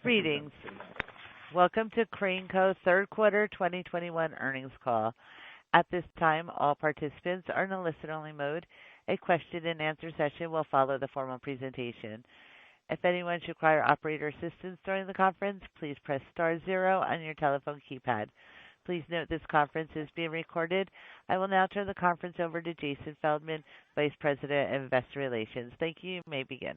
Greetings. Welcome to Crane Co. Third Quarter 2021 Earnings Call. At this time, all participants are in a listen-only mode. A question-and-answer session will follow the formal presentation. If anyone should require operator assistance during the conference, please press star zero on your telephone keypad. Please note this conference is being recorded. I will now turn the conference over to Jason Feldman, Vice President of Investor Relations. Thank you. You may begin.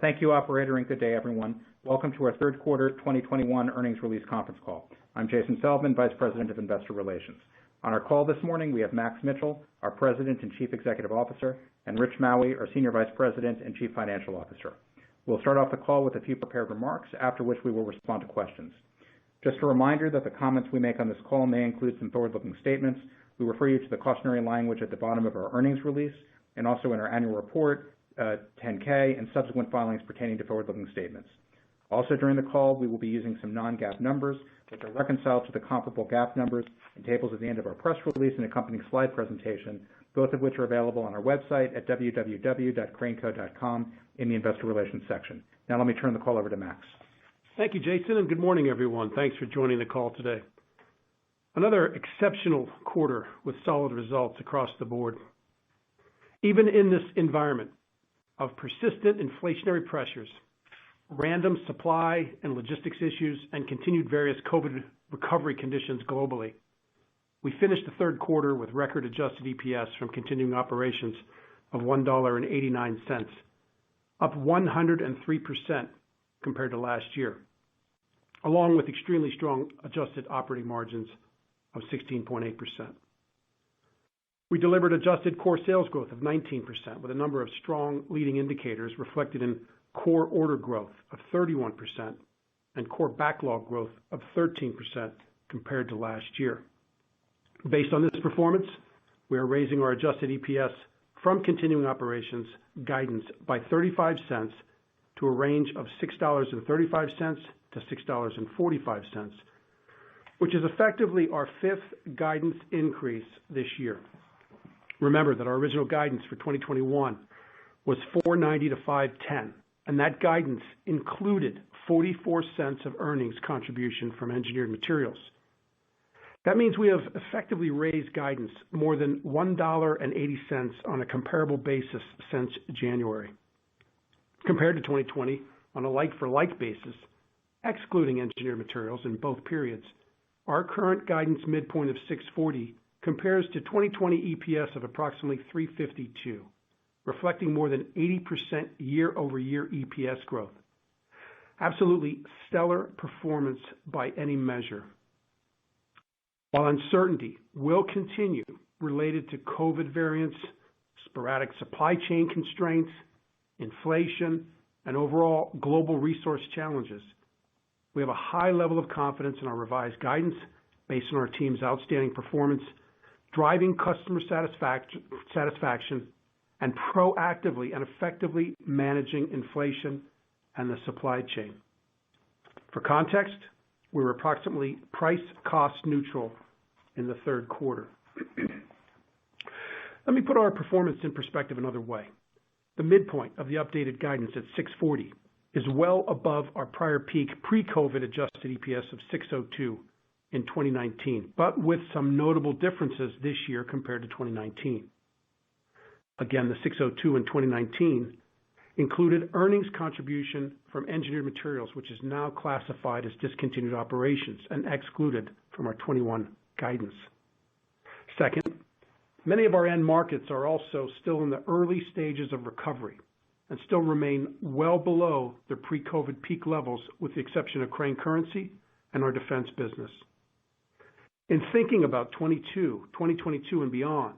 Thank you, operator, and good day, everyone. Welcome to our third quarter 2021 earnings release conference call. I'm Jason Feldman, Vice President of Investor Relations. On our call this morning, we have Max Mitchell, our President and Chief Executive Officer, and Rich Maue, our Senior Vice President and Chief Financial Officer. We'll start off the call with a few prepared remarks, after which we will respond to questions. Just a reminder that the comments we make on this call may include some forward-looking statements. We refer you to the cautionary language at the bottom of our earnings release and also in our annual report, 10-K, and subsequent filings pertaining to forward-looking statements. Also during the call, we will be using some non-GAAP numbers, which are reconciled to the comparable GAAP numbers in tables at the end of our press release and accompanying slide presentation, both of which are available on our website at www.craneco.com in the Investor Relations section. Now let me turn the call over to Max. Thank you, Jason, and good morning, everyone. Thanks for joining the call today. Another exceptional quarter with solid results across the board. Even in this environment of persistent inflationary pressures, random supply and logistics issues, and continued various COVID recovery conditions globally, we finished the third quarter with record adjusted EPS from continuing operations of $1.89, up 103% compared to last year, along with extremely strong adjusted operating margins of 16.8%. We delivered adjusted core sales growth of 19% with a number of strong leading indicators reflected in core order growth of 31% and core backlog growth of 13% compared to last year. Based on this performance, we are raising our adjusted EPS from continuing operations guidance by 35 cents to a range of $6.35 to $6.45, which is effectively our fifth guidance increase this year. Remember that our original guidance for 2021 was $4.90 to $5.10, and that guidance included 44 cents of earnings contribution from Engineered Materials. That means we have effectively raised guidance more than $1.80 on a comparable basis since January. Compared to 2020, on a like-for-like basis, excluding Engineered Materials in both periods, our current guidance midpoint of $6.40 compares to 2020 EPS of approximately $3.52, reflecting more than 80% year-over-year EPS growth. Absolutely stellar performance by any measure. While uncertainty will continue related to COVID variants, sporadic supply chain constraints, inflation, and overall global resource challenges, we have a high level of confidence in our revised guidance based on our team's outstanding performance, driving customer satisfaction, and proactively and effectively managing inflation and the supply chain. For context, we were approximately price-cost neutral in the third quarter. Let me put our performance in perspective another way. The midpoint of the updated guidance at $6.40 is well above our prior peak pre-COVID adjusted EPS of $6.02 in 2019, but with some notable differences this year compared to 2019. Again, the $6.02 in 2019 included earnings contribution from Engineered Materials, which is now classified as discontinued operations and excluded from our 21 guidance. Second, many of our end markets are also still in the early stages of recovery and still remain well below their pre-COVID peak levels, with the exception of Crane Currency and our defense business. In thinking about 2022 and beyond,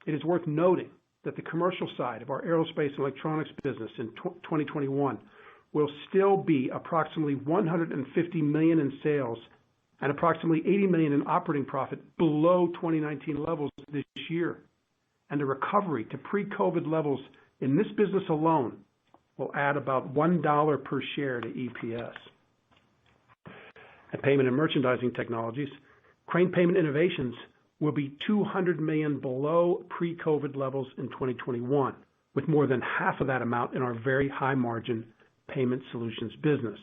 it is worth noting that the commercial side of our aerospace and electronics business in 2021 will still be approximately $150 million in sales and approximately $80 million in operating profit below 2019 levels this year. And the recovery to pre-COVID levels in this business alone will add about $1 per share to EPS. At Payment and Merchandising Technologies, Crane Payment Innovations will be $200 million below pre-COVID levels in 2021, with more than half of that amount in our very high margin payment solutions business.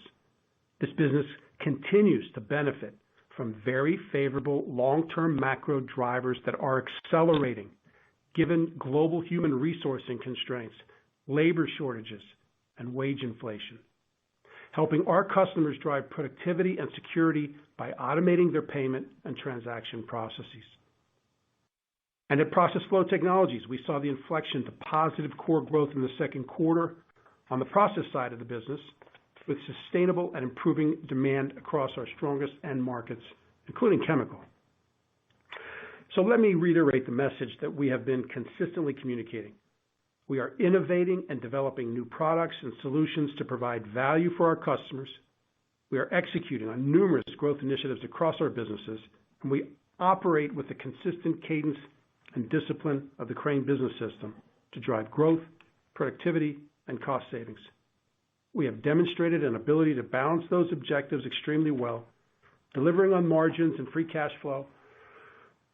This business continues to benefit from very favorable long-term macro drivers that are accelerating given global human resourcing constraints, labor shortages, and wage inflation, helping our customers drive productivity and security by automating their payment and transaction processes. And at Process Flow Technologies, we saw the inflection to positive core growth in the second quarter on the process side of the business, with sustainable and improving demand across our strongest end markets, including chemical. So let me reiterate the message that we have been consistently communicating. We are innovating and developing new products and solutions to provide value for our customers. We are executing on numerous growth initiatives across our businesses, and we operate with the consistent cadence and discipline of the Crane Business System to drive growth, productivity, and cost savings. We have demonstrated an ability to balance those objectives extremely well, delivering on margins and free cash flow,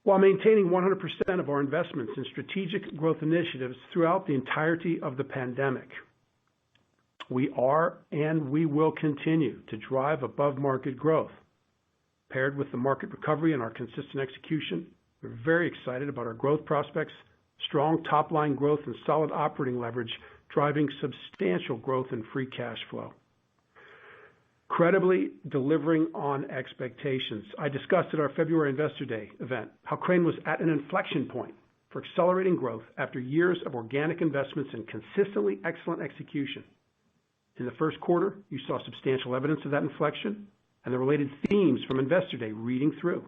while maintaining 100% of our investments in strategic growth initiatives throughout the entirety of the pandemic. We are and we will continue to drive above market growth. Paired with the market recovery and our consistent execution, we're very excited about our growth prospects, strong top line growth and solid operating leverage, driving substantial growth in free cash flow. Credibly delivering on expectations. I discussed at our February Investor Day event how Crane was at an inflection point for accelerating growth after years of organic investments and consistently excellent execution. In the first quarter, you saw substantial evidence of that inflection and the related themes from Investor Day reading through.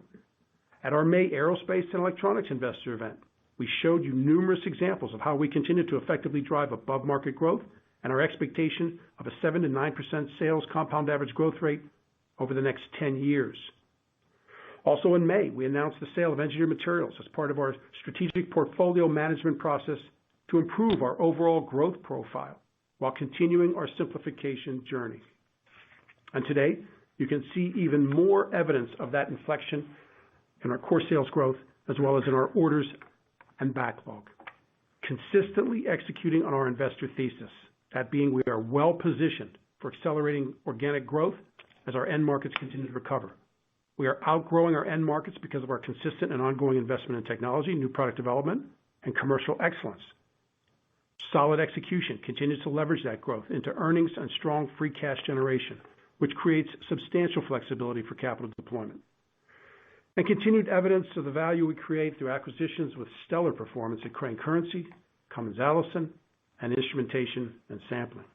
At our May Aerospace and Electronics Investor event, we showed you numerous examples of how we continue to effectively drive above market growth and our expectation of a 7 to 9% sales compound average growth rate over the next 10 years. Also in May, we announced the sale of Engineered Materials as part of our strategic portfolio management process to improve our overall growth profile while continuing our simplification journey. And today, you can see even more evidence of that inflection in our core sales growth as well as in our orders and backlog. Consistently executing on our investor thesis, that being we are well positioned for accelerating organic growth as our end markets continue to recover. We are outgrowing our end markets because of our consistent and ongoing investment in technology, new product development, and commercial excellence. Solid execution continues to leverage that growth into earnings and strong free cash generation, which creates substantial flexibility for capital deployment. And continued evidence of the value we create through acquisitions with stellar performance at Crane Currency, Cummins Allison, and Instrumentation and Sampling.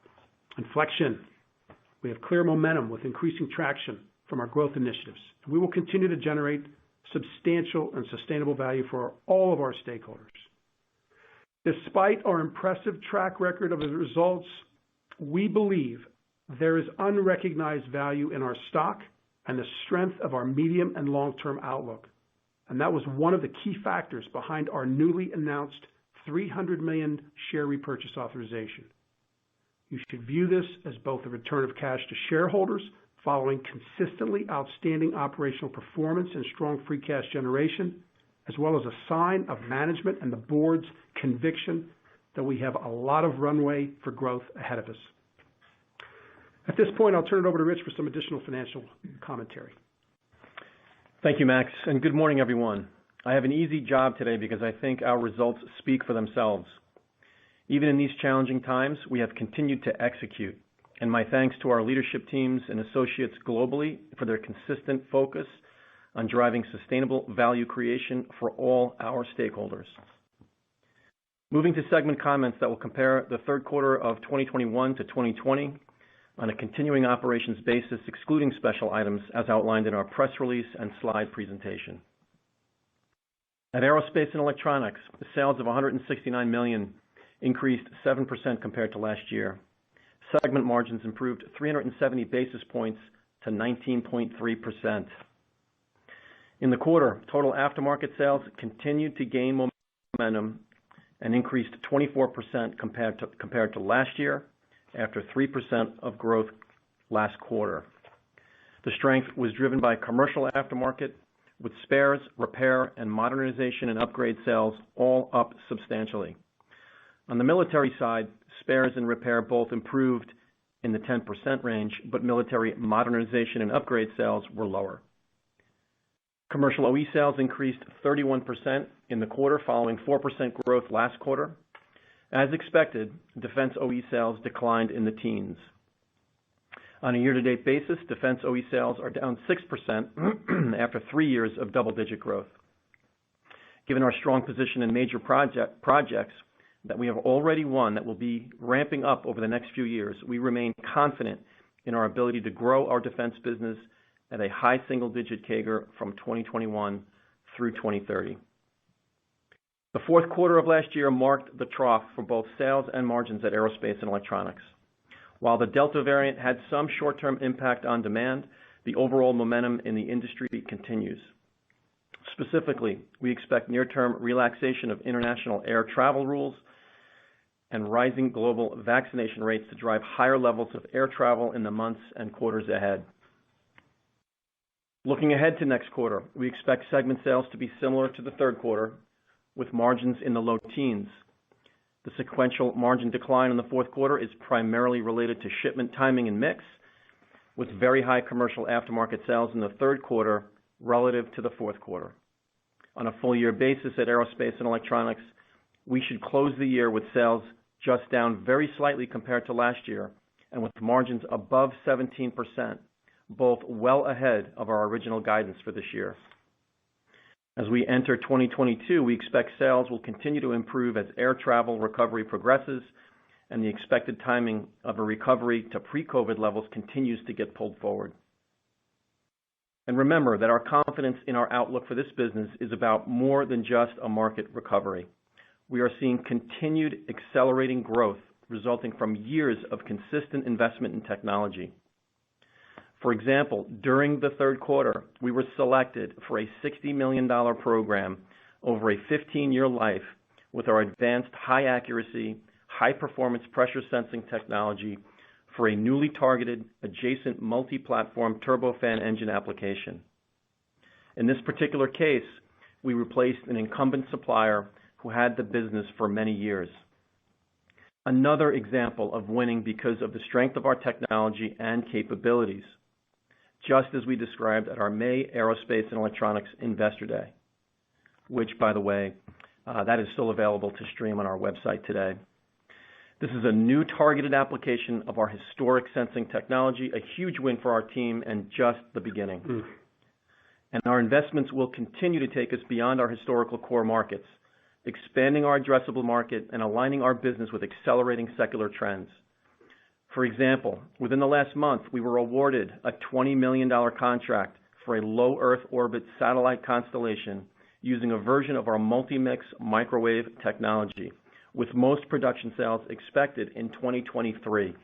Inflection. We have clear momentum with increasing traction from our growth initiatives. We will continue to generate substantial and sustainable value for all of our stakeholders. Despite our impressive track record of the results, we believe there is unrecognized value in our stock and the strength of our medium and long-term outlook. And that was one of the key factors behind our newly announced $300 million share repurchase authorization. You should view this as both a return of cash to shareholders following consistently outstanding operational performance and strong free cash generation, as well as a sign of management and the board's conviction that we have a lot of runway for growth ahead of us. At this point, I'll turn it over to Rich for some additional financial commentary. Thank you, Max, and good morning, everyone. I have an easy job today because I think our results speak for themselves. Even in these challenging times, we have continued to execute, and my thanks to our leadership teams and associates globally for their consistent focus on driving sustainable value creation for all our stakeholders. Moving to segment comments that will compare the third quarter of 2021 to 2020 on a continuing operations basis, excluding special items as outlined in our press release and slide presentation. At Aerospace and Electronics, the sales of $169 million increased 7% compared to last year. Segment margins improved 370 basis points to 19.3%. In the quarter, total aftermarket sales continued to gain momentum and increased 24% compared to last year, after 3% of growth last quarter. The strength was driven by commercial aftermarket, with spares, repair, and modernization and upgrade sales all up substantially. On the military side, spares and repair both improved in the 10% range, but military modernization and upgrade sales were lower. Commercial OE sales increased 31% in the quarter, following 4% growth last quarter. As expected, defense OE sales declined in the teens. On a year-to-date basis, defense OE sales are down 6% after 3 years of double-digit growth. Given our strong position in major projects that we have already won that will be ramping up over the next few years, we remain confident in our ability to grow our defense business at a high single-digit CAGR from 2021 through 2030. The fourth quarter of last year marked the trough for both sales and margins at Aerospace and Electronics. While the Delta variant had some short-term impact on demand, the overall momentum in the industry continues. Specifically, we expect near-term relaxation of international air travel rules and rising global vaccination rates to drive higher levels of air travel in the months and quarters ahead. Looking ahead to next quarter, we expect segment sales to be similar to the third quarter, with margins in the low teens. The sequential margin decline in the fourth quarter is primarily related to shipment timing and mix, with very high commercial aftermarket sales in the third quarter relative to the fourth quarter. On a full year basis at Aerospace and Electronics, we should close the year with sales just down very slightly compared to last year, and with margins above 17%, both well ahead of our original guidance for this year. As we enter 2022, we expect sales will continue to improve as air travel recovery progresses and the expected timing of a recovery to pre-COVID levels continues to get pulled forward. And remember that our confidence in our outlook for this business is about more than just a market recovery. We are seeing continued accelerating growth resulting from years of consistent investment in technology. For example, during the third quarter, we were selected for a $60 million program over a 15-year life with our advanced high accuracy, high performance pressure sensing technology for a newly targeted adjacent multi-platform turbofan engine application. In this particular case, we replaced an incumbent supplier who had the business for many years. Another example of winning because of the strength of our technology and capabilities, just as we described at our May Aerospace and Electronics Investor Day, which, by the way, that is still available to stream on our website today. This is a new targeted application of our historic sensing technology, a huge win for our team and just the beginning. And our investments will continue to take us beyond our historical core markets, expanding our addressable market and aligning our business with accelerating secular trends. For example, within the last month, we were awarded a $20 million contract for a low Earth orbit satellite constellation using a version of our multi-mix microwave technology, with most production sales expected in 2023.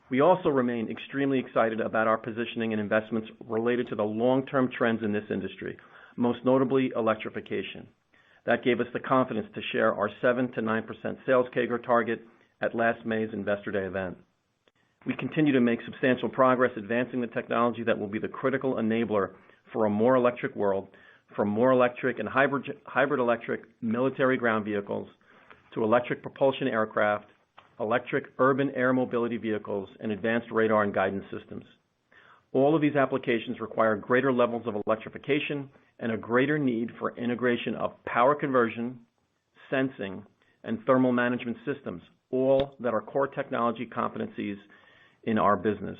We also remain extremely excited about our positioning and investments related to the long-term trends in this industry, most notably electrification. That gave us the confidence to share our 7 to 9% sales CAGR target at last May's Investor Day event. We continue to make substantial progress advancing the technology that will be the critical enabler for a more electric world, from more electric and hybrid electric military ground vehicles to electric propulsion aircraft, electric urban air mobility vehicles, and advanced radar and guidance systems. All of these applications require greater levels of electrification and a greater need for integration of power conversion, sensing, and thermal management systems, all that are core technology competencies in our business.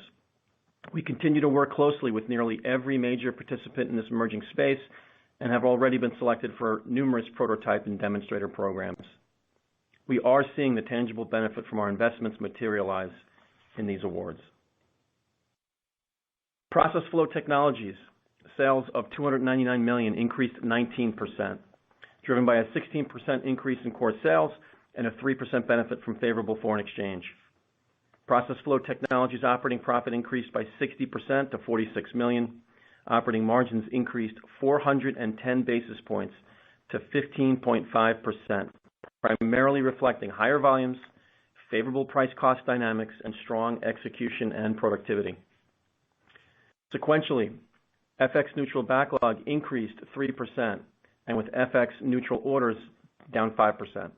We continue to work closely with nearly every major participant in this emerging space and have already been selected for numerous prototype and demonstrator programs. We are seeing the tangible benefit from our investments materialize in these awards. Process Flow Technologies sales of $299 million increased 19%, driven by a 16% increase in core sales and a 3% benefit from favorable foreign exchange. Process Flow Technologies operating profit increased by 60% to $46 million. Operating margins increased 410 basis points to 15.5%, primarily reflecting higher volumes, favorable price-cost dynamics, and strong execution and productivity. Sequentially, FX-neutral backlog increased 3%, and with FX-neutral orders down 5%.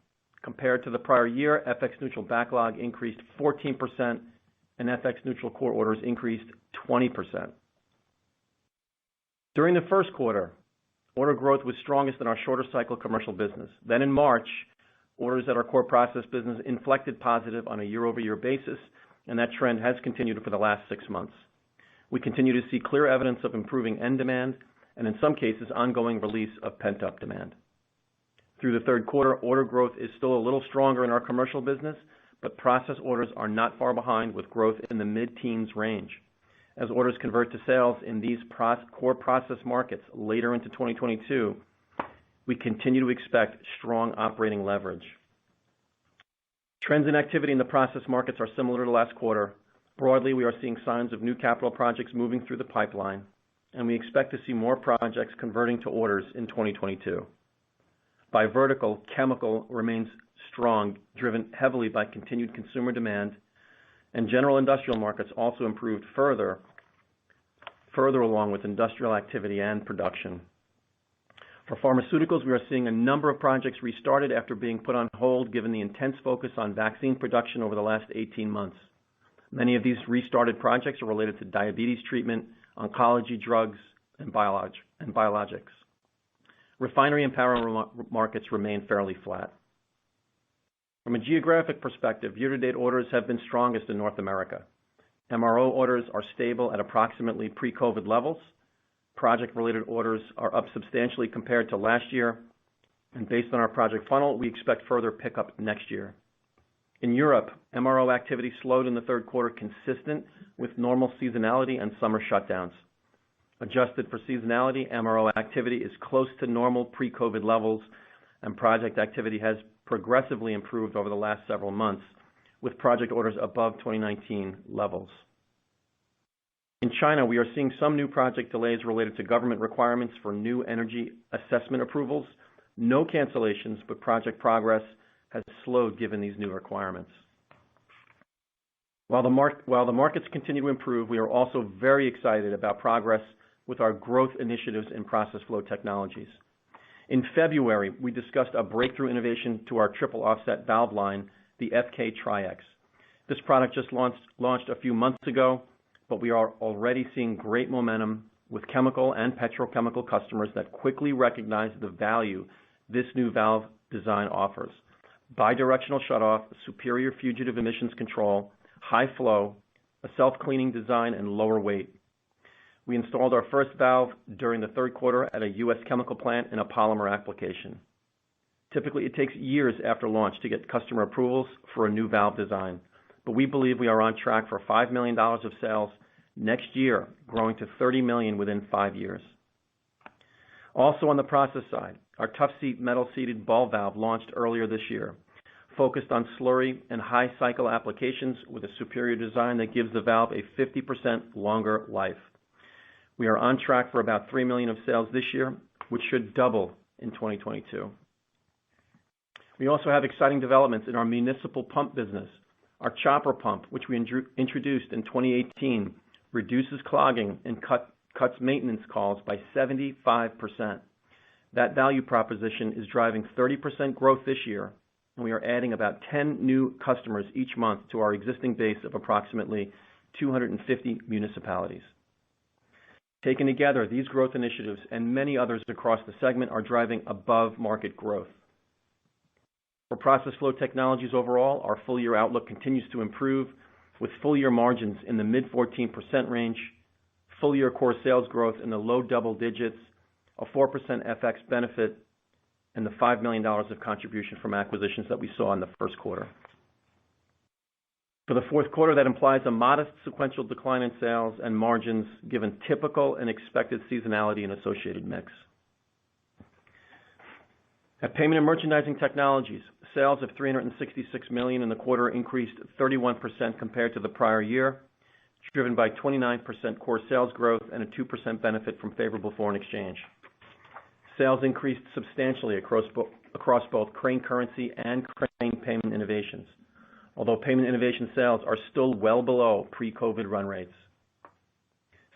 Compared to the prior year, FX neutral backlog increased 14% and FX neutral core orders increased 20%. During the first quarter, order growth was strongest in our shorter cycle commercial business. Then in March, orders at our core process business inflected positive on a year-over-year basis, and that trend has continued for the last 6 months. We continue to see clear evidence of improving end demand and in some cases ongoing release of pent-up demand. Through the third quarter, order growth is still a little stronger in our commercial business, but process orders are not far behind with growth in the mid-teens range. As orders convert to sales in these core process markets later into 2022, we continue to expect strong operating leverage. Trends in activity in the process markets are similar to last quarter. Broadly, we are seeing signs of new capital projects moving through the pipeline, and we expect to see more projects converting to orders in 2022. By vertical, chemical remains strong, driven heavily by continued consumer demand, and general industrial markets also improved further along with industrial activity and production. For pharmaceuticals, we are seeing a number of projects restarted after being put on hold given the intense focus on vaccine production over the last 18 months. Many of these restarted projects are related to diabetes treatment, oncology drugs, and biologics. Refinery and power markets remain fairly flat. From a geographic perspective, year-to-date orders have been strongest in North America. MRO orders are stable at approximately pre-COVID levels. Project-related orders are up substantially compared to last year, and based on our project funnel, we expect further pickup next year. In Europe, MRO activity slowed in the third quarter, consistent with normal seasonality and summer shutdowns. Adjusted for seasonality, MRO activity is close to normal pre-COVID levels, and project activity has progressively improved over the last several months, with project orders above 2019 levels. In China, we are seeing some new project delays related to government requirements for new energy assessment approvals. No cancellations, but project progress has slowed given these new requirements. While the markets continue to improve, we are also very excited about progress with our growth initiatives in process flow technologies. In February, we discussed a breakthrough innovation to our triple offset valve line, the FK Tri-X. This product just launched a few months ago, but we are already seeing great momentum with chemical and petrochemical customers that quickly recognize the value this new valve design offers. Bidirectional shutoff, superior fugitive emissions control, high flow, a self-cleaning design, and lower weight. We installed our first valve during the third quarter at a U.S. chemical plant in a polymer application. Typically, it takes years after launch to get customer approvals for a new valve design, but we believe we are on track for $5 million of sales next year, growing to $30 million within 5 years. Also on the process side, our Tough Seat metal seated ball valve launched earlier this year, focused on slurry and high cycle applications with a superior design that gives the valve a 50% longer life. We are on track for about $3 million of sales this year, which should double in 2022. We also have exciting developments in our municipal pump business. Our chopper pump, which we introduced in 2018, reduces clogging and cuts maintenance calls by 75%. That value proposition is driving 30% growth this year, and we are adding about 10 new customers each month to our existing base of approximately 250 municipalities. Taken together, these growth initiatives and many others across the segment are driving above-market growth. For Process Flow Technologies overall, our full-year outlook continues to improve, with full-year margins in the mid-14% range, full-year core sales growth in the low double digits, a 4% FX benefit, and the $5 million of contribution from acquisitions that we saw in the first quarter. For the fourth quarter, that implies a modest sequential decline in sales and margins given typical and expected seasonality and associated mix. At Payment and Merchandising Technologies, sales of $366 million in the quarter increased 31% compared to the prior year, driven by 29% core sales growth and a 2% benefit from favorable foreign exchange. Sales increased substantially across both Crane Currency and Crane Payment Innovations, although Payment Innovation sales are still well below pre-COVID run rates.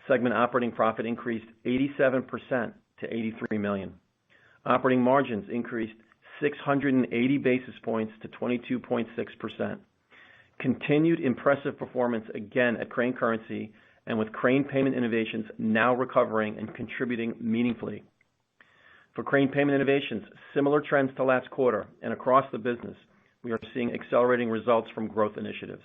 Segment operating profit increased 87% to $83 million. Operating margins increased 680 basis points to 22.6%. Continued impressive performance again at Crane Currency, and with Crane Payment Innovations now recovering and contributing meaningfully. For Crane Payment Innovations, similar trends to last quarter and across the business, we are seeing accelerating results from growth initiatives.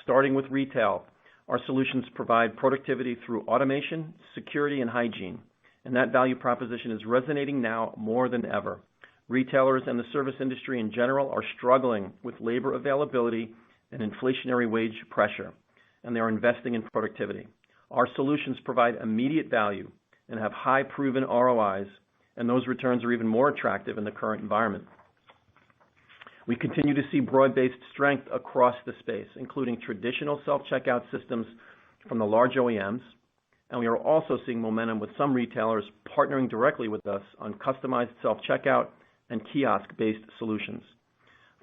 Starting with retail, our solutions provide productivity through automation, security, and hygiene, and that value proposition is resonating now more than ever. Retailers and the service industry in general are struggling with labor availability and inflationary wage pressure, and they are investing in productivity. Our solutions provide immediate value and have high proven ROIs, and those returns are even more attractive in the current environment. We continue to see broad-based strength across the space, including traditional self-checkout systems from the large OEMs, and we are also seeing momentum with some retailers partnering directly with us on customized self-checkout and kiosk-based solutions.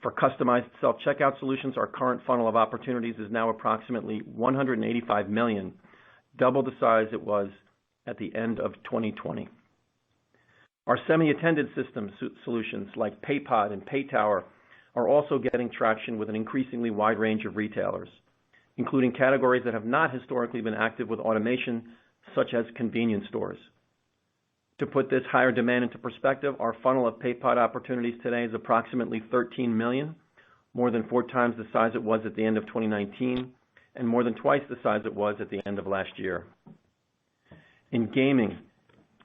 For customized self-checkout solutions, our current funnel of opportunities is now approximately $185 million, double the size it was at the end of 2020. Our semi-attended system solutions like PayPod and PayTower are also getting traction with an increasingly wide range of retailers, including categories that have not historically been active with automation, such as convenience stores. To put this higher demand into perspective, our funnel of PayPod opportunities today is approximately $13 million, more than 4 times the size it was at the end of 2019, and more than twice the size it was at the end of last year. In gaming,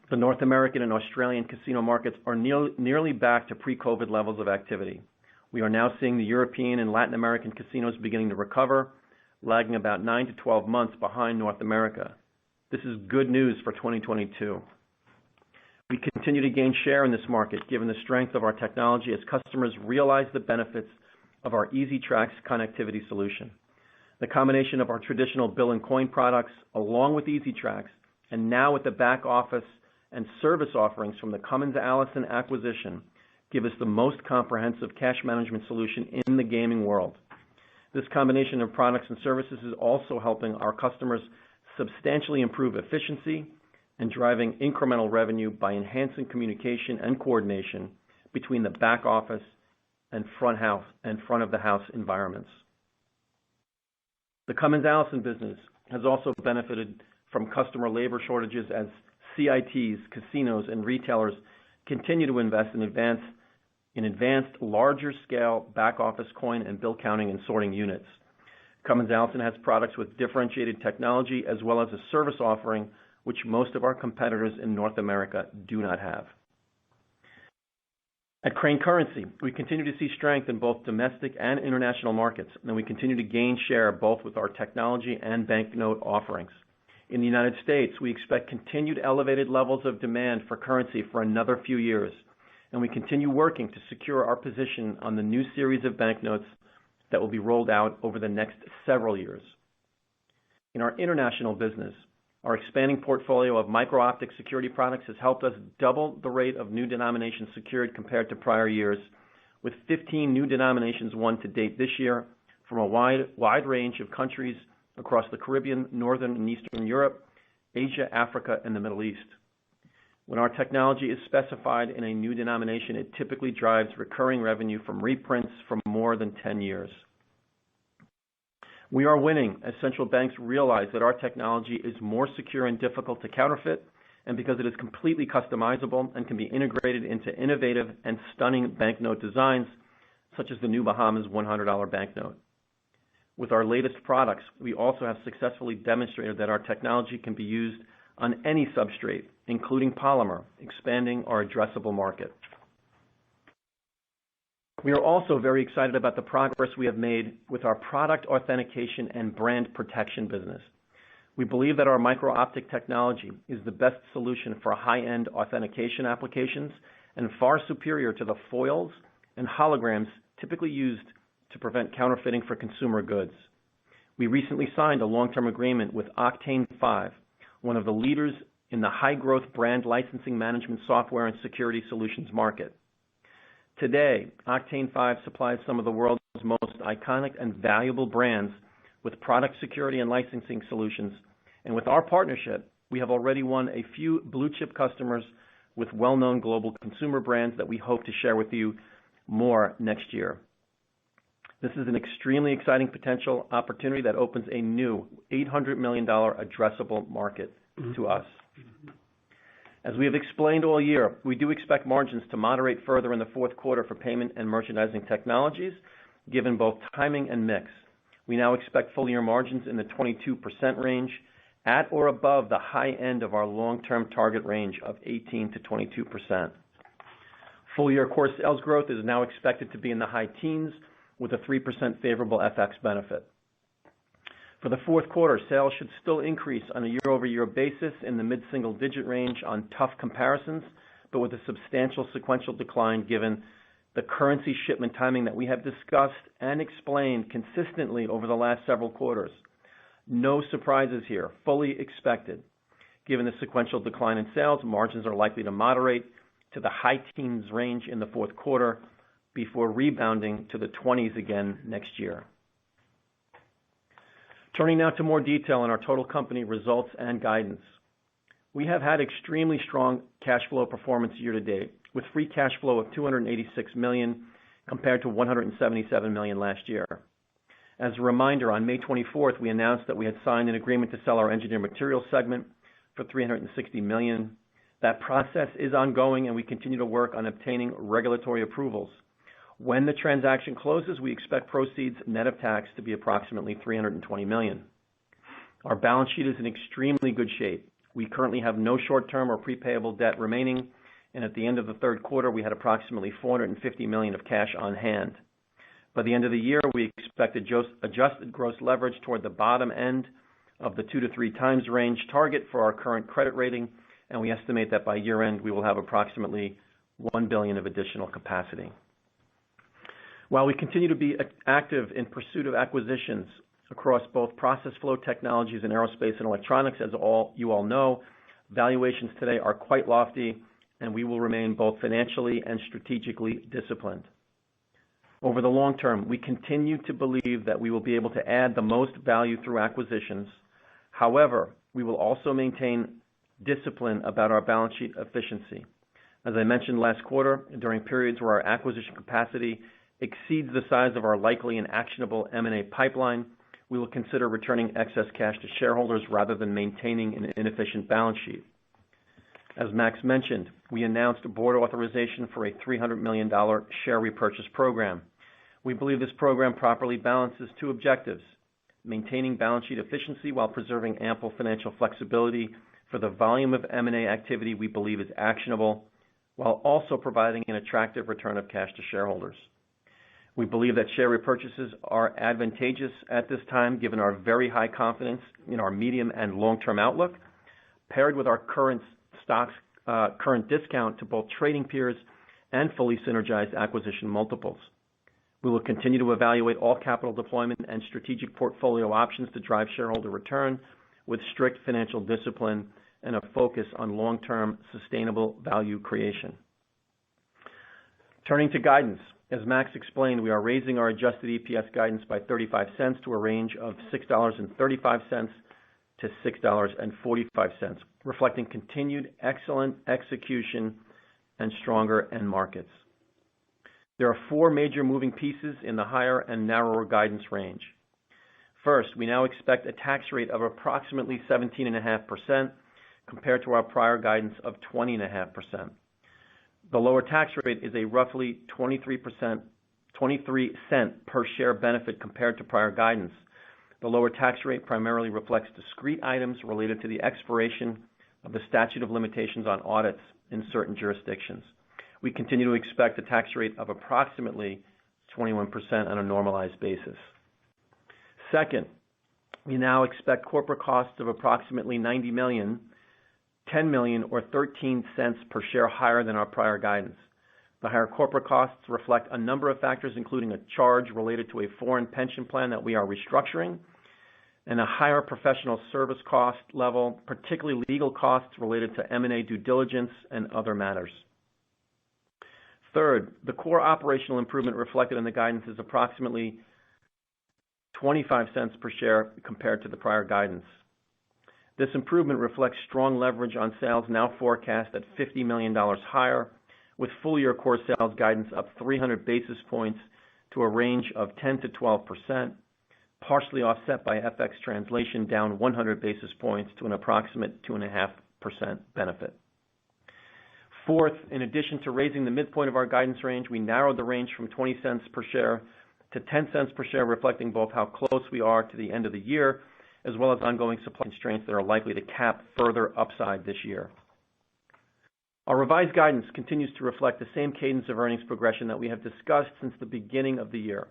the North American and Australian casino markets are nearly back to pre-COVID levels of activity. We are now seeing the European and Latin American casinos beginning to recover, lagging about 9 to 12 months behind North America. This is good news for 2022. We continue to gain share in this market, given the strength of our technology as customers realize the benefits of our EasyTrax connectivity solution. The combination of our traditional bill and coin products, along with EasyTrax, and now with the back office and service offerings from the Cummins Allison acquisition, give us the most comprehensive cash management solution in the gaming world. This combination of products and services is also helping our customers substantially improve efficiency and driving incremental revenue by enhancing communication and coordination between the back office and front of the house environments. The Cummins Allison business has also benefited from customer labor shortages as CITs, casinos, and retailers continue to invest in advanced larger scale back office coin and bill counting and sorting units. Cummins Allison has products with differentiated technology as well as a service offering which most of our competitors in North America do not have. At Crane Currency, we continue to see strength in both domestic and international markets, and we continue to gain share both with our technology and banknote offerings. In the United States, we expect continued elevated levels of demand for currency for another few years, and we continue working to secure our position on the new series of banknotes that will be rolled out over the next several years. In our international business, our expanding portfolio of micro-optic security products has helped us double the rate of new denominations secured compared to prior years, with 15 new denominations won to date this year from a wide range of countries across the Caribbean, Northern and Eastern Europe, Asia, Africa, and the Middle East. When our technology is specified in a new denomination, it typically drives recurring revenue from reprints from more than 10 years. We are winning as central banks realize that our technology is more secure and difficult to counterfeit, and because it is completely customizable and can be integrated into innovative and stunning banknote designs, such as the new Bahamas $100 banknote. With our latest products, we also have successfully demonstrated that our technology can be used on any substrate, including polymer, expanding our addressable market. We are also very excited about the progress we have made with our product authentication and brand protection business. We believe that our micro-optic technology is the best solution for high-end authentication applications and far superior to the foils and holograms typically used to prevent counterfeiting for consumer goods. We recently signed a long-term agreement with Octane5, one of the leaders in the high-growth brand licensing management software and security solutions market. Today, Octane5 supplies some of the world's most iconic and valuable brands with product security and licensing solutions, and with our partnership, we have already won a few blue-chip customers with well-known global consumer brands that we hope to share with you more next year. This is an extremely exciting potential opportunity that opens a new $800 million addressable market to us. As we have explained all year, we do expect margins to moderate further in the fourth quarter for payment and merchandising technologies, given both timing and mix. We now expect full-year margins in the 22% range, at or above the high end of our long-term target range of 18 to 22%. Full-year core sales growth is now expected to be in the high teens, with a 3% favorable FX benefit. For the fourth quarter, sales should still increase on a year-over-year basis in the mid-single-digit range on tough comparisons, but with a substantial sequential decline given the currency shipment timing that we have discussed and explained consistently over the last several quarters. No surprises here, fully expected. Given the sequential decline in sales, margins are likely to moderate to the high teens range in the fourth quarter before rebounding to the 20s again next year. Turning now to more detail on our total company results and guidance. We have had extremely strong cash flow performance year to date, with free cash flow of $286 million compared to $177 million last year. As a reminder, on May 24th, we announced that we had signed an agreement to sell our engineered materials segment for $360 million. That process is ongoing, and we continue to work on obtaining regulatory approvals. When the transaction closes, we expect proceeds net of tax to be approximately $320 million. Our balance sheet is in extremely good shape. We currently have no short-term or prepayable debt remaining, and at the end of the third quarter, we had approximately $450 million of cash on hand. By the end of the year, we expect adjusted gross leverage toward the bottom end of the 2 to 3 times range target for our current credit rating, and we estimate that by year-end, we will have approximately $1 billion of additional capacity. While we continue to be active in pursuit of acquisitions across both process flow technologies and aerospace and electronics, as you all know, valuations today are quite lofty, and we will remain both financially and strategically disciplined. Over the long term, we continue to believe that we will be able to add the most value through acquisitions. However, we will also maintain discipline about our balance sheet efficiency. As I mentioned last quarter, during periods where our acquisition capacity exceeds the size of our likely and actionable M&A pipeline, we will consider returning excess cash to shareholders rather than maintaining an inefficient balance sheet. As Max mentioned, we announced a board authorization for a $300 million share repurchase program. We believe this program properly balances two objectives: maintaining balance sheet efficiency while preserving ample financial flexibility for the volume of M&A activity we believe is actionable, while also providing an attractive return of cash to shareholders. We believe that share repurchases are advantageous at this time, given our very high confidence in our medium and long-term outlook, paired with our current discount to both trading peers and fully synergized acquisition multiples. We will continue to evaluate all capital deployment and strategic portfolio options to drive shareholder return with strict financial discipline and a focus on long-term sustainable value creation. Turning to guidance. As Max explained, we are raising our adjusted EPS guidance by 35 cents to a range of $6.35 to $6.45, reflecting continued excellent execution and stronger end markets. There are 4 major moving pieces in the higher and narrower guidance range. First, we now expect a tax rate of approximately 17.5% compared to our prior guidance of 20.5%. The lower tax rate is a roughly 23 cent per share benefit compared to prior guidance. The lower tax rate primarily reflects discrete items related to the expiration of the statute of limitations on audits in certain jurisdictions. We continue to expect a tax rate of approximately 21% on a normalized basis. Second, we now expect corporate costs of approximately $90 million, $10 million or 13 cents per share higher than our prior guidance. The higher corporate costs reflect a number of factors, including a charge related to a foreign pension plan that we are restructuring, and a higher professional service cost level, particularly legal costs related to M&A due diligence and other matters. Third, the core operational improvement reflected in the guidance is approximately 25 cents per share compared to the prior guidance. This improvement reflects strong leverage on sales now forecast at $50 million higher, with full-year core sales guidance up 300 basis points to a range of 10 to 12%, partially offset by FX translation down 100 basis points to an approximate 2.5% benefit. Fourth, in addition to raising the midpoint of our guidance range, we narrowed the range from 20 cents per share to 10 cents per share, reflecting both how close we are to the end of the year, as well as ongoing supply constraints that are likely to cap further upside this year. Our revised guidance continues to reflect the same cadence of earnings progression that we have discussed since the beginning of the year.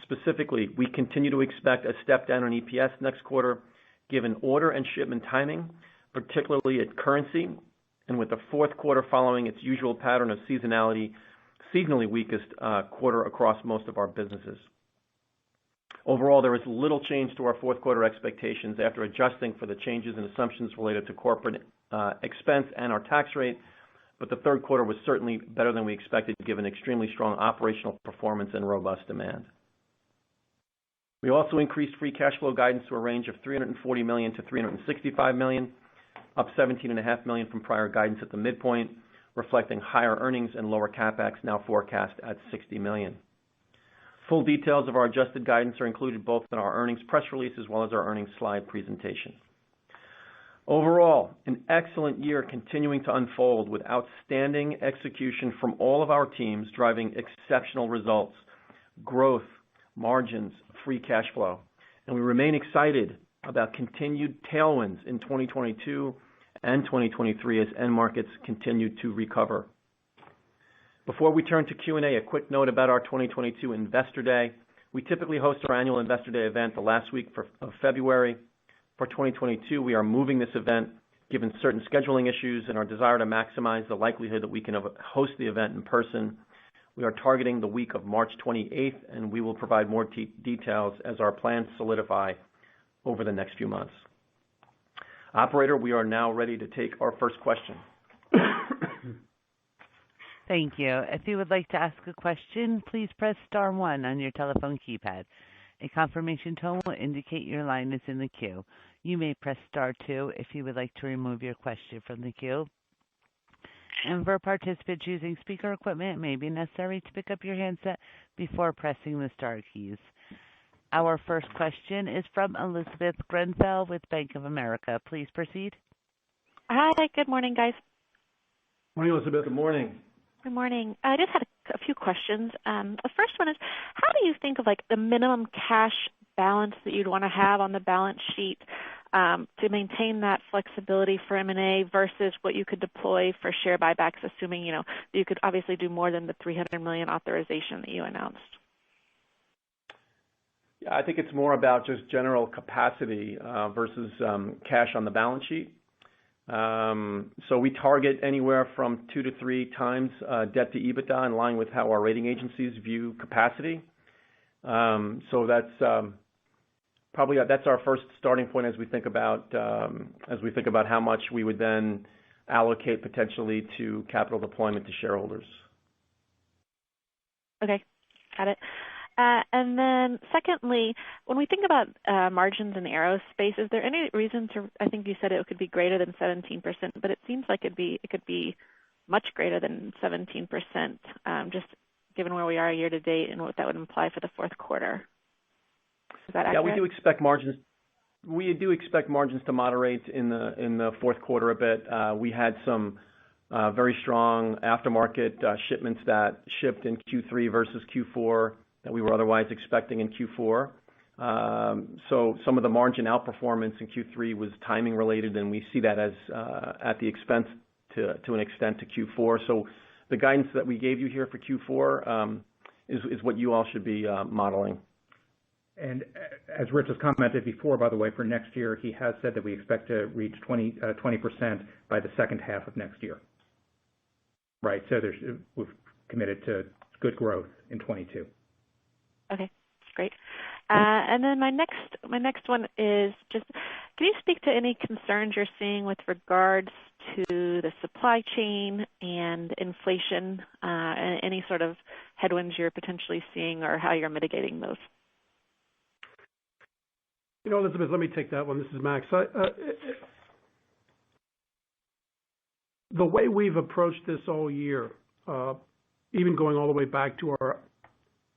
Specifically, we continue to expect a step down in EPS next quarter, given order and shipment timing, particularly at currency, and with the fourth quarter following its usual pattern of seasonally weakest quarter across most of our businesses. Overall, there is little change to our fourth quarter expectations after adjusting for the changes in assumptions related to corporate expense and our tax rate, but the third quarter was certainly better than we expected given extremely strong operational performance and robust demand. We also increased free cash flow guidance to a range of $340 million to $365 million, up $17.5 million from prior guidance at the midpoint, reflecting higher earnings and lower CapEx now forecast at $60 million. Full details of our adjusted guidance are included both in our earnings press release as well as our earnings slide presentation. Overall, an excellent year continuing to unfold with outstanding execution from all of our teams driving exceptional results, growth, margins, free cash flow. And we remain excited about continued tailwinds in 2022 and 2023 as end markets continue to recover. Before we turn to Q&A, a quick note about our 2022 Investor Day. We typically host our annual Investor Day event the last week of February. For 2022, we are moving this event given certain scheduling issues and our desire to maximize the likelihood that we can host the event in person. We are targeting the week of March 28th, and we will provide more details as our plans solidify over the next few months. Operator, we are now ready to take our first question. Thank you. If you would like to ask a question, please press star one on your telephone keypad. A confirmation tone will indicate your line is in the queue. You may press star two if you would like to remove your question from the queue. And for participants using speaker equipment, it may be necessary to pick up your handset before pressing the star keys. Our first question is from Elizabeth Grenfell with Bank of America. Please proceed. Hi, good morning, guys. Morning, Elizabeth. Good morning. Good morning. I just had a few questions. The first one is, how do you think of like the minimum cash balance that you'd want to have on the balance sheet to maintain that flexibility for M&A versus what you could deploy for share buybacks, assuming, you could obviously do more than the $300 million authorization that you announced? Yeah, I think it's more about just general capacity versus cash on the balance sheet. So we target anywhere from 2 to 3 times debt to EBITDA, in line with how our rating agencies view capacity. So that's that's our first starting point as we think about how much we would then allocate potentially to capital deployment to shareholders. Okay, got it. And then secondly, when we think about margins in aerospace, is there any reason to, I think you said it could be greater than 17%, but it seems like it could be much greater than 17%, just given where we are year to date and what that would imply for the fourth quarter. Is that accurate? Yeah, we do expect margins to moderate in the fourth quarter a bit. We had some very strong aftermarket shipments that shipped in Q3 versus Q4 that we were otherwise expecting in Q4. So some of the margin outperformance in Q3 was timing related, and we see that as at the expense to an extent to Q4. So the guidance that we gave you here for Q4 is what you all should be modeling. And as Rich has commented before, by the way, for next year, he has said that we expect to reach 20% by the second half of next year. Right, so we've committed to good growth in 22. Okay, great. And then my next one is just, can you speak to any concerns you're seeing with regards to the supply chain and inflation, and any sort of headwinds you're potentially seeing or how you're mitigating those? Elizabeth, let me take that one. This is Max. The way we've approached this all year, even going all the way back to our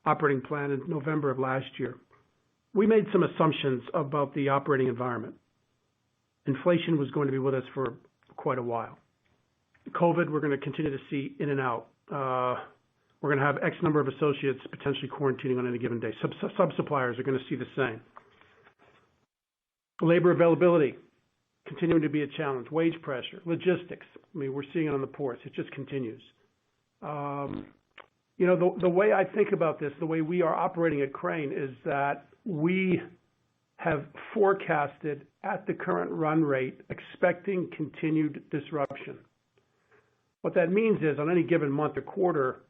operating plan in November of last year, we made some assumptions about the operating environment. Inflation was going to be with us for quite a while. COVID, we're going to continue to see in and out. We're going to have X number of associates potentially quarantining on any given day. Sub-suppliers are going to see the same. Labor availability, continuing to be a challenge. Wage pressure, logistics. I mean, we're seeing it on the ports. It just continues. The way I think about this, the way we are operating at Crane is that we have forecasted at the current run rate, expecting continued disruption. What that means is on any given month or quarter,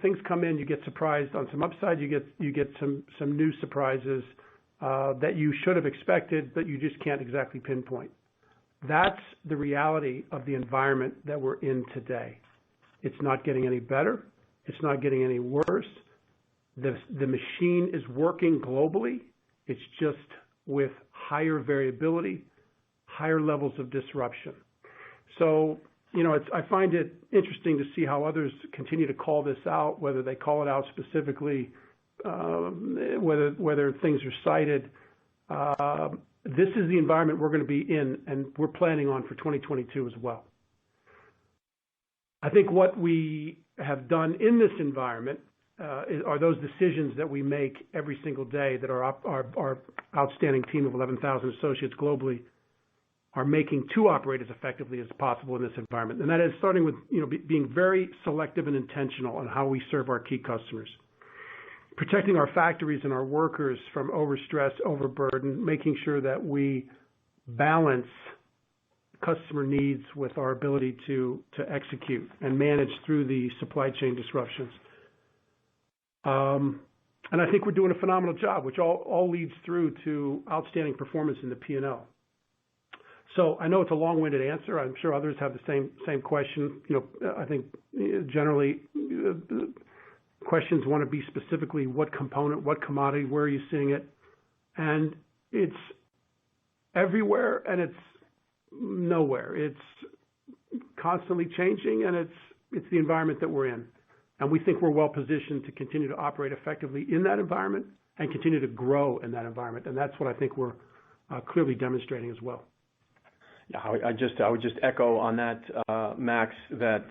things come in, you get surprised on some upside, you get some new surprises that you should have expected, but you just can't exactly pinpoint. That's the reality of the environment that we're in today. It's not getting any better. It's not getting any worse. The machine is working globally. It's just with higher variability, higher levels of disruption. So, I find it interesting to see how others continue to call this out, whether they call it out specifically, whether things are cited. This is the environment we're going to be in, and we're planning on for 2022 as well. I think what we have done in this environment are those decisions that we make every single day that our outstanding team of 11,000 associates globally are making to operate as effectively as possible in this environment. And that is starting with being very selective and intentional on how we serve our key customers. Protecting our factories and our workers from overstress, overburden, making sure that we balance customer needs with our ability to execute and manage through the supply chain disruptions. And I think we're doing a phenomenal job, which all leads through to outstanding performance in the P&L. So I know it's a long-winded answer. I'm sure others have the same question. I think generally questions want to be specifically what component, what commodity, where are you seeing it? And it's everywhere and it's nowhere. It's constantly changing, and it's the environment that we're in. And we think we're well positioned to continue to operate effectively in that environment and continue to grow in that environment. And that's what I think we're clearly demonstrating as well. Yeah, I would just echo on that, Max, that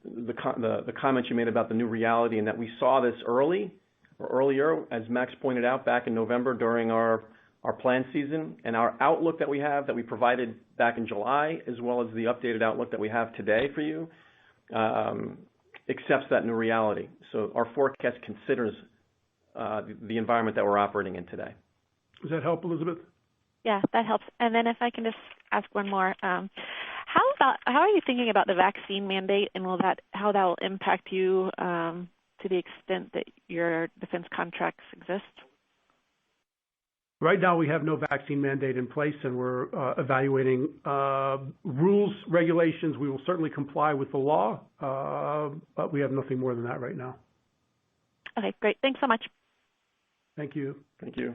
the comments you made about the new reality and that we saw this earlier, as Max pointed out back in November during our plan season, and our outlook that we have that we provided back in July, as well as the updated outlook that we have today for you, accepts that new reality. So our forecast considers the environment that we're operating in today. Does that help, Elizabeth? Yeah, that helps. And then if I can just ask one more, how are you thinking about the vaccine mandate, and how that will impact you to the extent that your defense contracts exist? Right now, we have no vaccine mandate in place, and we're evaluating rules, regulations. We will certainly comply with the law, but we have nothing more than that right now. Okay, great. Thanks so much. Thank you. Thank you.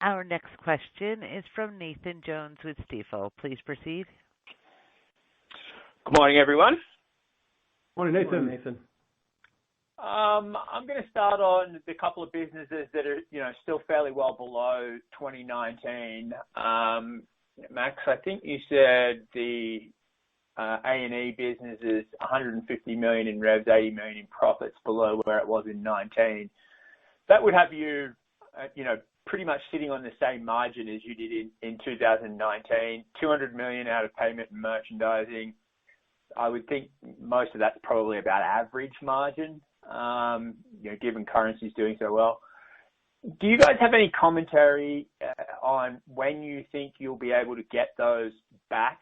Our next question is from Nathan Jones with Stifel. Please proceed. Good morning, everyone. Morning, Nathan. Good morning, Nathan. I'm going to start on the couple of businesses that are, still fairly well below 2019. Max, I think you said the A&E business is 150 million in revs, 80 million in profits below where it was in 19. That would have you, pretty much sitting on the same margin as you did in 2019, 200 million out of payment and merchandising. I would think most of that's probably about average margin, given currency's doing so well. Do you guys have any commentary on when you think you'll be able to get those back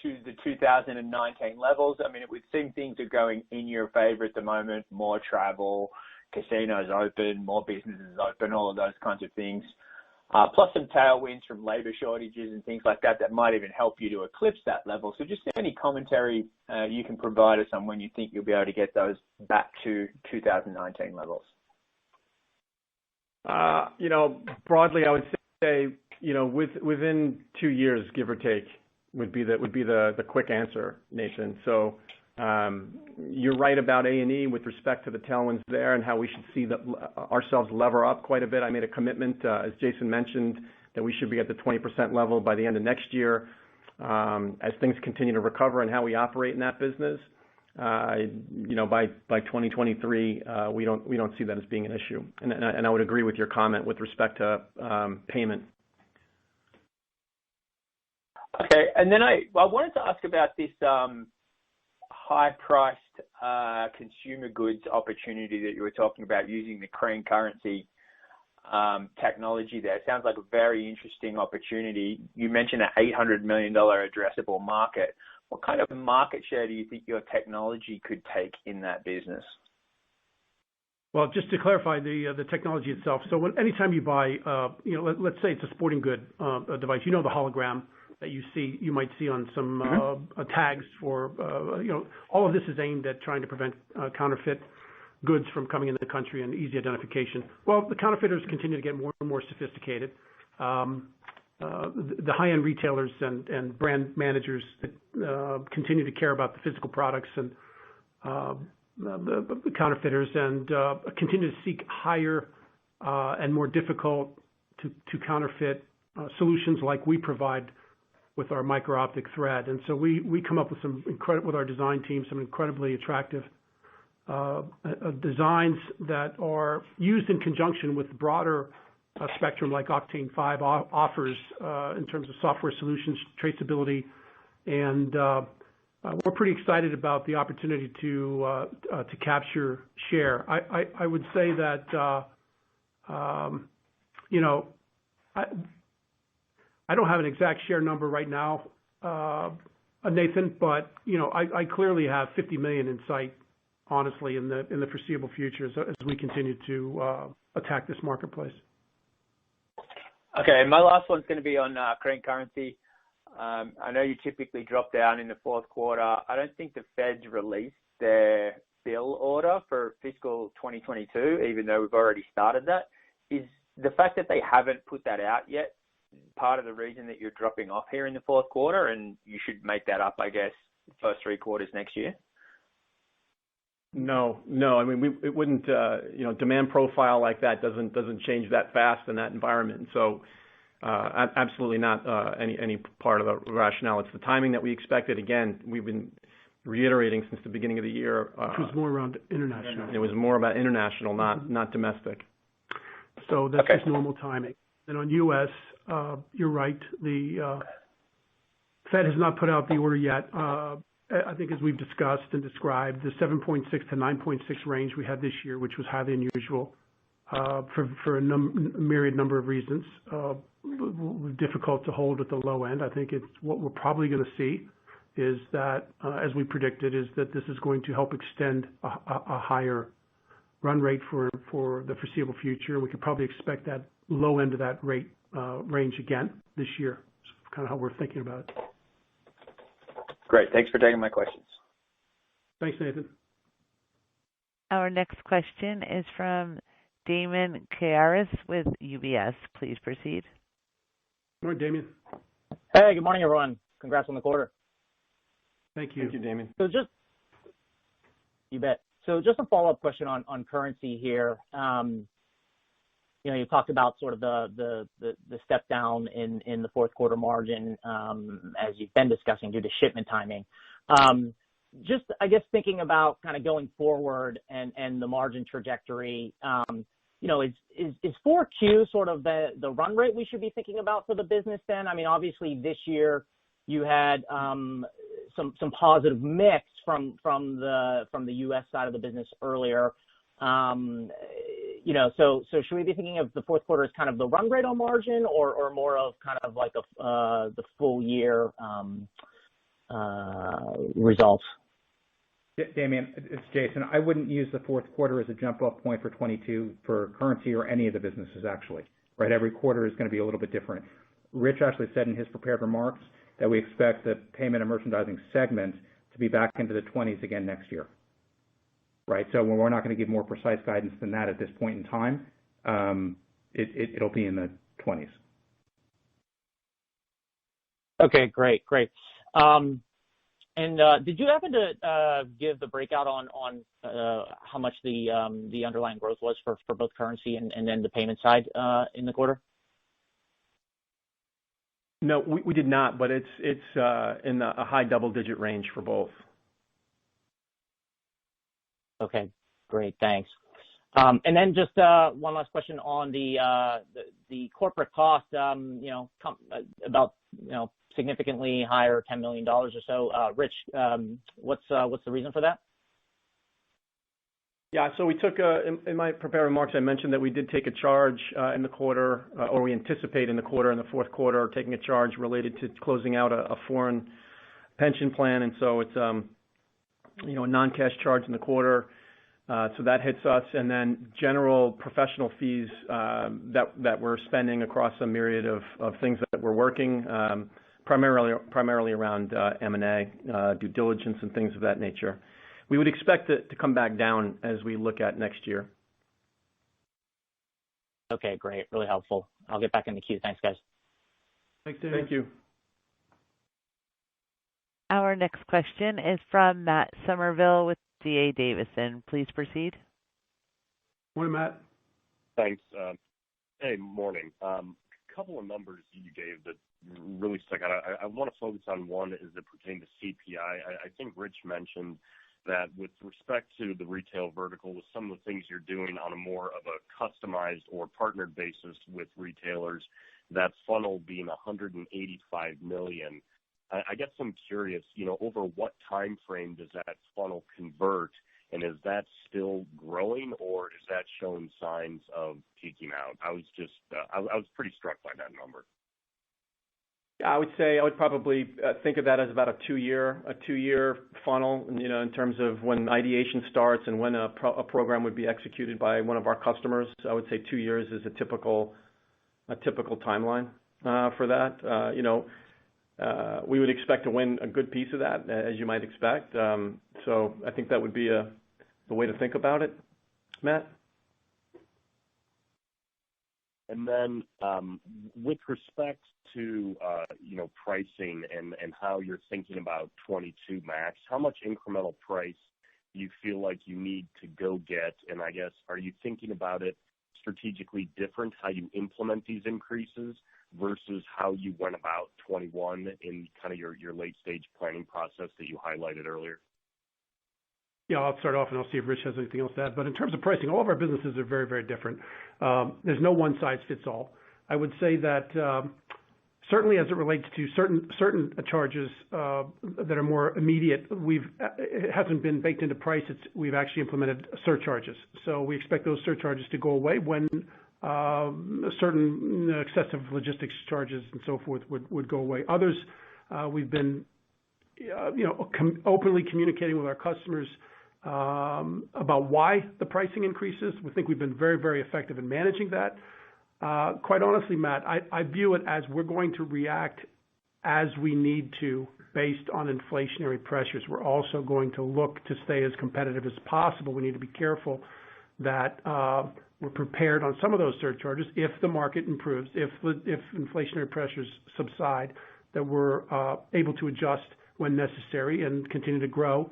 to the 2019 levels? I mean, it would seem things are going in your favor at the moment, more travel, casinos open, more businesses open, all of those kinds of things. Plus some tailwinds from labor shortages and things like that might even help you to eclipse that level. So just any commentary you can provide us on when you think you'll be able to get those back to 2019 levels. Broadly, I would say, within 2 years, give or take, would be the quick answer, Nathan. So you're right about A&E with respect to the tailwinds there and how we should see ourselves lever up quite a bit. I made a commitment, as Jason mentioned, that we should be at the 20% level by the end of next year as things continue to recover and how we operate in that business. By 2023, we don't see that as being an issue. And I would agree with your comment with respect to payment. Okay, and then I wanted to ask about this high-priced consumer goods opportunity that you were talking about using the Crane Currency technology there. It sounds like a very interesting opportunity. You mentioned an $800 million addressable market. What kind of market share do you think your technology could take in that business? Well, just to clarify the technology itself. So anytime you buy, let's say it's a sporting good device, the hologram that you might see on some tags for, all of this is aimed at trying to prevent counterfeit goods from coming into the country and easy identification. Well, the counterfeiters continue to get more and more sophisticated. The high-end retailers and brand managers continue to care about the physical products and the counterfeiters and continue to seek higher and more difficult to counterfeit solutions like we provide with our micro-optic thread. And so we come up with with our design team, some incredibly attractive designs that are used in conjunction with broader spectrum like Octane 5 offers in terms of software solutions, traceability, and we're pretty excited about the opportunity to capture share. I would say that I don't have an exact share number right now, Nathan, but I clearly have 50 million in sight, honestly, in the foreseeable future as we continue to attack this marketplace. Okay, my last one's going to be on Crane Currency. I know you typically drop down in the fourth quarter. I don't think the Feds released their bill order for fiscal 2022, even though we've already started that. Is the fact that they haven't put that out yet part of the reason that you're dropping off here in the fourth quarter, and you should make that up, I guess, first 3 quarters next year? No. I mean, it wouldn't. Demand profile like that doesn't change that fast in that environment. So, absolutely not any part of the rationale. It's the timing that we expected. Again, we've been reiterating since the beginning of the year. Which was more around international. It was more about international, not domestic. So that's just normal timing. And on U.S., you're right. The Fed has not put out the order yet. I think as we've discussed and described, the 7.6 to 9.6 range we had this year, which was highly unusual for a myriad number of reasons, difficult to hold at the low end. I think it's what we're probably going to see is that, as we predicted, is that this is going to help extend a higher run rate for the foreseeable future. We could probably expect that low end of that rate range again this year. It's kind of how we're thinking about it. Great. Thanks for taking my questions. Thanks, Nathan. Our next question is from Damian Karas with UBS. Please proceed. Good morning, Damian. Hey, good morning, everyone. Congrats on the quarter. Thank you. Thank you, Damian. You bet. So just a follow-up question on currency here. You talked about sort of the step down in the fourth quarter margin as you've been discussing due to shipment timing. Just, I guess, thinking about kind of going forward and the margin trajectory, is 4Q sort of the run rate we should be thinking about for the business then? I mean, obviously this year you had some positive mix from the U.S. side of the business earlier. So should we be thinking of the fourth quarter as kind of the run rate on margin or more of kind of like the full year results? Damian, it's Jason. I wouldn't use the fourth quarter as a jump-off point for 22 for currency or any of the businesses, actually. Right? Every quarter is going to be a little bit different. Rich actually said in his prepared remarks that we expect the payment and merchandising segment to be back into the 20s again next year. Right? So we're not going to give more precise guidance than that at this point in time. it'll be in the 20s. Okay, great. Did you happen to give the breakout on how much the underlying growth was for both currency and then the payment side in the quarter? No, we did not, but it's in a high double-digit range for both. Okay, great. Thanks. And then just one last question on the corporate cost, about significantly higher, $10 million or so. Rich, what's the reason for that? Yeah, so we took in my prepared remarks, I mentioned that we did take a charge in the quarter, or we anticipate in the fourth quarter, taking a charge related to closing out a foreign pension plan, and so it's a non-cash charge in the quarter. So that hits us, and then general professional fees that we're spending across a myriad of things that we're working, primarily around M&A, due diligence, and things of that nature. We would expect it to come back down as we look at next year. Okay, great. Really helpful. I'll get back in the queue. Thanks, guys. Thanks, Dave. Thank you. Our next question is from Matt Summerville with D.A. Davidson. Please proceed. Morning, Matt. Thanks. Hey, morning. Couple of numbers you gave that really stuck out. I want to focus on one as it pertains to CPI. I think Rich mentioned that with respect to the retail vertical, with some of the things you're doing on a more of a customized or partnered basis with retailers, that funnel being $185 million. I guess I'm curious, over what time frame does that funnel convert, and is that still growing, or is that showing signs of peaking out? I was pretty struck by that number. Yeah, I would probably think of that as about a two-year funnel, in terms of when ideation starts and when a program would be executed by one of our customers. I would say 2 years is a typical timeline for that. We would expect to win a good piece of that, as you might expect. So I think that would be the way to think about it, Matt. And then with respect to pricing and how you're thinking about 22 Max, how much incremental price do you feel like you need to go get? And I guess, are you thinking about it strategically different, how you implement these increases versus how you went about 21 in kind of your late stage planning process that you highlighted earlier? Yeah, I'll start off and I'll see if Rich has anything else to add. But in terms of pricing, all of our businesses are very, very different. There's no one size fits all. I would say that certainly as it relates to certain charges that are more immediate, it hasn't been baked into price. We've actually implemented surcharges. So we expect those surcharges to go away when certain excessive logistics charges and so forth would go away. Others, we've been openly communicating with our customers about why the pricing increases. We think we've been very, very effective in managing that. Quite honestly, Matt, I view it as we're going to react as we need to based on inflationary pressures. We're also going to look to stay as competitive as possible. We need to be careful that we're prepared on some of those surcharges if the market improves, if inflationary pressures subside, that we're able to adjust when necessary and continue to grow.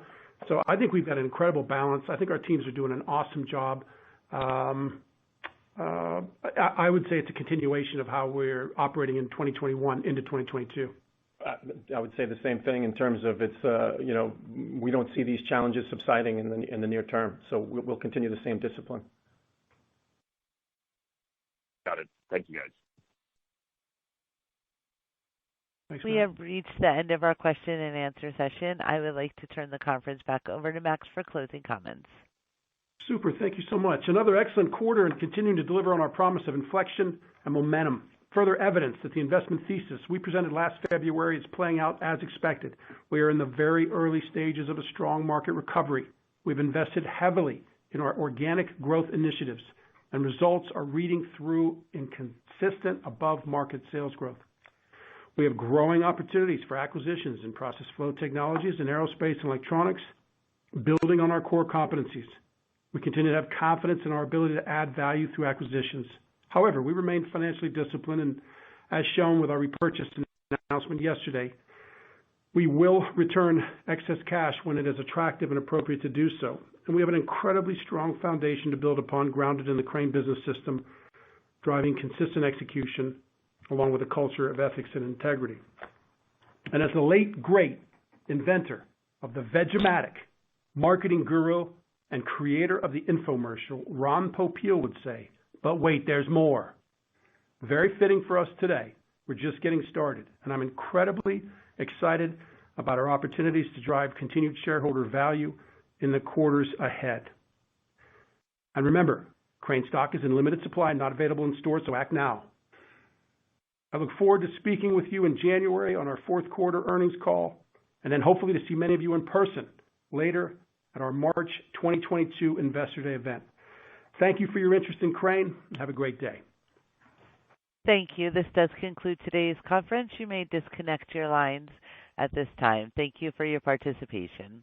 So I think we've got an incredible balance. I think our teams are doing an awesome job. I would say it's a continuation of how we're operating in 2021 into 2022. I would say the same thing in terms of we don't see these challenges subsiding in the near term, so we'll continue the same discipline. Got it. Thank you, guys. Thanks, We have reached the end of our question and answer session. I would like to turn the conference back over to Max for closing comments. Super. Thank you so much. Another excellent quarter and continuing to deliver on our promise of inflection and momentum. Further evidence that the investment thesis we presented last February is playing out as expected. We are in the very early stages of a strong market recovery. We've invested heavily in our organic growth initiatives, and results are reading through in consistent above-market sales growth. We have growing opportunities for acquisitions in process flow technologies and aerospace and electronics, building on our core competencies. We continue to have confidence in our ability to add value through acquisitions. However, we remain financially disciplined, and as shown with our repurchase announcement yesterday, we will return excess cash when it is attractive and appropriate to do so. And we have an incredibly strong foundation to build upon, grounded in the Crane Business System, driving consistent execution along with a culture of ethics and integrity. And as the late, great inventor of the Vegematic, marketing guru, and creator of the infomercial, Ron Popeil would say, but wait, there's more. Very fitting for us today. We're just getting started, and I'm incredibly excited about our opportunities to drive continued shareholder value in the quarters ahead. And remember, Crane stock is in limited supply and not available in stores, so act now. I look forward to speaking with you in January on our fourth quarter earnings call, and then hopefully to see many of you in person later at our March 2022 Investor Day event. Thank you for your interest in Crane, and have a great day. Thank you. This does conclude today's conference. You may disconnect your lines at this time. Thank you for your participation.